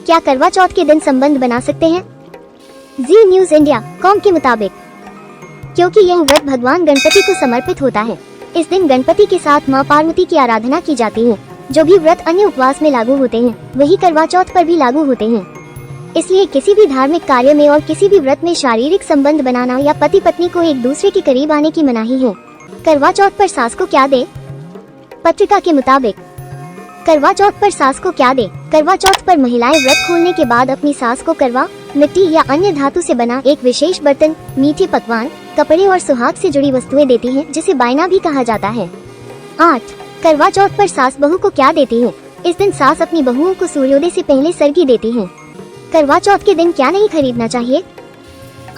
क्या करवा चौथ के दिन संबंध बना सकते हैं? जी न्यूज इंडिया कॉम के मुताबिक क्योंकि यह व्रत भगवान गणपति को समर्पित होता है, इस दिन गणपति के साथ मां पार्वती की आराधना की जाती है। जो भी व्रत अन्य उपवास में लागू होते हैं वही करवा चौथ पर भी लागू होते हैं। इसलिए किसी भी धार्मिक कार्य में और किसी भी व्रत में शारीरिक संबंध बनाना या पति पत्नी को एक दूसरे के करीब आने की मनाही है। करवा चौथ पर सास को क्या दे? पत्रिका के मुताबिक करवा चौथ पर सास को क्या दे? करवा चौथ पर महिलाएं व्रत खोलने के बाद अपनी सास को करवा, मिट्टी या अन्य धातु से बना एक विशेष बर्तन, मीठे पकवान, कपड़े और सुहाग से जुड़ी वस्तुएं देती हैं, जिसे बायना भी कहा जाता है। 8. करवा चौथ पर सास बहू को क्या देती है? इस दिन सास अपनी बहुओं को सूर्योदय से पहले सर्घी देती है। करवा चौथ के दिन क्या नहीं खरीदना चाहिए?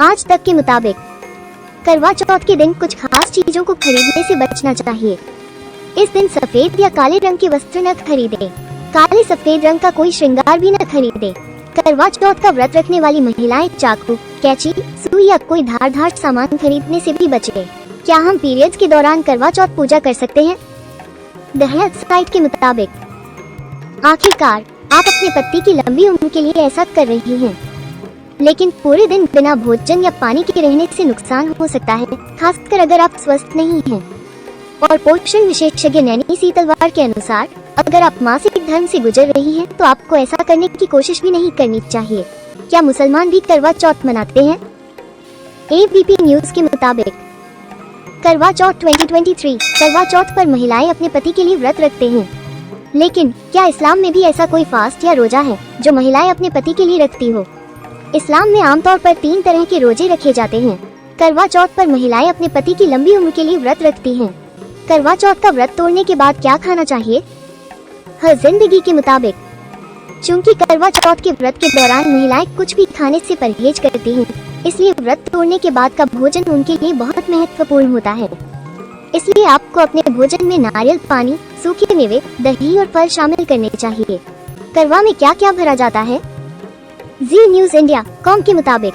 आज तक के मुताबिक करवा चौथ के दिन कुछ खास चीजों को खरीदने से बचना चाहिए। इस दिन सफेद या काले रंग के वस्त्र न खरीदे। काले सफेद रंग का कोई श्रृंगार भी न खरीदे। करवा चौथ का व्रत रखने वाली महिलाएं चाकू, कैंची, सुई या कोई धारदार सामान खरीदने से भी बचे। क्या हम पीरियड्स के दौरान करवा चौथ पूजा कर सकते हैं? द हेल्थ साइट के मुताबिक आखिरकार आप अपने पति की लंबी उम्र के लिए ऐसा कर रही हैं, लेकिन पूरे दिन बिना भोजन या पानी के रहने से नुकसान हो सकता है, खासकर अगर आप स्वस्थ नहीं हैं। और पोषण विशेषज्ञ नैनी सी तलवार के अनुसार अगर आप मासिक धर्म से गुजर रही हैं तो आपको ऐसा करने की कोशिश भी नहीं करनी चाहिए। क्या मुसलमान भी करवा चौथ मनाते हैं? एबीपी न्यूज के मुताबिक करवा चौथ 2023 करवा चौथ पर महिलाएं अपने पति के लिए व्रत रखते हैं, लेकिन क्या इस्लाम में भी ऐसा कोई फास्ट या रोजा है जो महिलाएं अपने पति के लिए रखती हो? इस्लाम में आमतौर पर 3 तरह के रोजे रखे जाते हैं। करवा चौथ पर महिलाएं अपने पति की लंबी उम्र के लिए व्रत रखती हैं। करवा चौथ का व्रत तोड़ने के बाद क्या खाना चाहिए? हर जिंदगी के मुताबिक चूंकि करवा चौथ के व्रत के दौरान महिलाएं कुछ भी खाने से परहेज करती हैं, इसलिए व्रत तोड़ने के बाद का भोजन उनके लिए बहुत महत्वपूर्ण होता है। इसलिए आपको अपने भोजन में नारियल पानी, सूखे मेवे, दही और फल शामिल करने चाहिए। करवा में क्या क्या भरा जाता है? जी न्यूज इंडिया कॉम के मुताबिक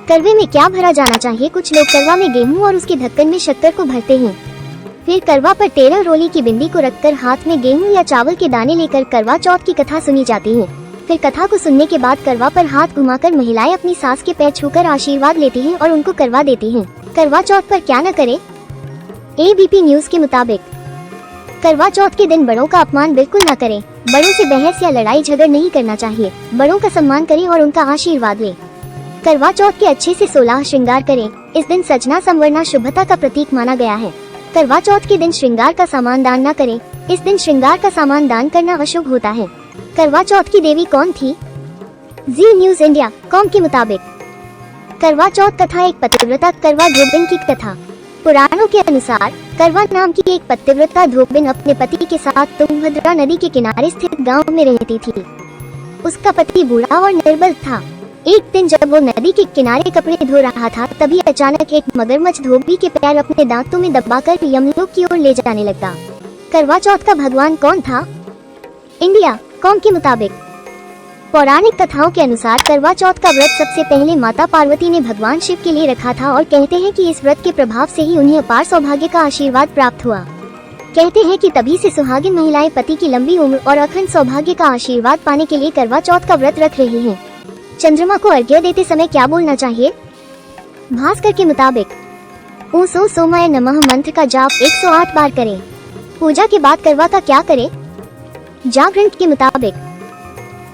करवे में क्या भरा जाना चाहिए? कुछ लोग करवा में गेहूं और उसके ढक्कन में शक्कर को भरते हैं। फिर करवा पर 13 रोली की बिंदी को रखकर हाथ में गेहूं या चावल के दाने लेकर करवा चौथ की कथा सुनी जाती है। फिर कथा को सुनने के बाद करवा पर हाथ घुमाकर महिलाएं अपनी सास के पैर छूकर आशीर्वाद लेती हैं और उनको करवा देती हैं। करवा चौथ पर क्या न करे? एबीपी न्यूज के मुताबिक करवा चौथ के दिन बड़ों का अपमान बिल्कुल न करें। बड़ों से बहस या लड़ाई झगड़ नहीं करना चाहिए। बड़ों का सम्मान करें और उनका आशीर्वाद लें। करवा चौथ के अच्छे से 16 श्रृंगार करें। इस दिन सजना संवरना शुभता का प्रतीक माना गया है। करवा चौथ के दिन श्रृंगार का सामान दान न करें। इस दिन श्रृंगार का सामान दान करना अशुभ होता है। करवा चौथ की देवी कौन थी? जी न्यूज इंडिया कॉम के मुताबिक करवा चौथ कथा एक पतिव्रता करवा धोबिन की कथा। पुराणों के अनुसार करवा नाम की एक पतिव्रता धोबिन अपने पति के साथ तुंगभद्रा नदी के किनारे स्थित गांव में रहती थी। उसका पति बूढ़ा और निर्बल था। एक दिन जब वो नदी के किनारे कपड़े धो रहा था, तभी अचानक एक मगरमच्छ धोबी के पैर अपने दांतों में दबाकर यमलोक की ओर ले जाने लगा। करवा चौथ का भगवान कौन था? इंडिया कॉम के मुताबिक पौराणिक कथाओं के अनुसार करवा चौथ का व्रत सबसे पहले माता पार्वती ने भगवान शिव के लिए रखा था और कहते हैं कि इस व्रत के प्रभाव से ही उन्हें अपार सौभाग्य का आशीर्वाद प्राप्त हुआ। कहते हैं कि तभी से सुहागिन महिलाएं पति की लंबी उम्र और अखंड सौभाग्य का आशीर्वाद पाने के लिए करवा चौथ का व्रत रख रही हैं। चंद्रमा को अर्घ्य देते समय क्या बोलना चाहिए? भास्कर के मुताबिक ओम सो सोमाय नमः मंत्र का जाप 108 बार करें। पूजा के बाद करवा का क्या करें? जागरण के मुताबिक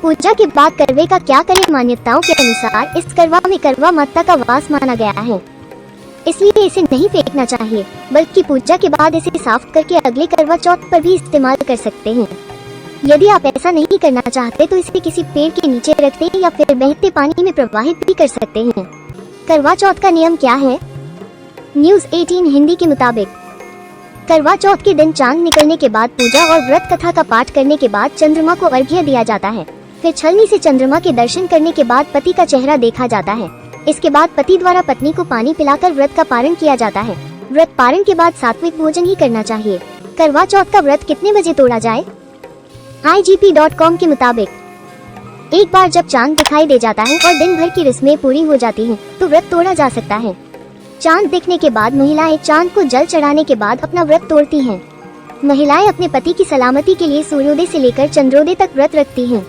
पूजा के बाद करवे का क्या करें? मान्यताओं के अनुसार इस करवा में करवा माता का वास माना गया है, इसलिए इसे नहीं फेंकना चाहिए, बल्कि पूजा के बाद इसे साफ करके अगले करवा चौथ पर भी इस्तेमाल कर सकते हैं। यदि आप ऐसा नहीं करना चाहते तो इसे किसी पेड़ के नीचे रख दें या फिर बहते पानी में प्रवाहित भी कर सकते हैं। करवा चौथ का नियम क्या है? न्यूज 18 हिंदी के मुताबिक करवा चौथ के दिन चांद निकलने के बाद पूजा और व्रत कथा का पाठ करने के बाद चंद्रमा को अर्घ्य दिया जाता है। फिर छलनी से चंद्रमा के दर्शन करने के बाद पति का चेहरा देखा जाता है। इसके बाद पति द्वारा पत्नी को पानी पिलाकर व्रत का पारण किया जाता है। व्रत पारण के बाद सात्विक भोजन ही करना चाहिए। करवा चौथ का व्रत कितने बजे तोड़ा जाए? IGP.com के मुताबिक एक बार जब चांद दिखाई दे जाता है और दिन भर की रस्में पूरी हो जाती हैं, तो व्रत तोड़ा जा सकता है। चांद दिखने के बाद महिलाएं चांद को जल चढ़ाने के बाद अपना व्रत तोड़ती हैं। महिलाएं अपने पति की सलामती के लिए सूर्योदय से लेकर चंद्रोदय तक व्रत रखती हैं।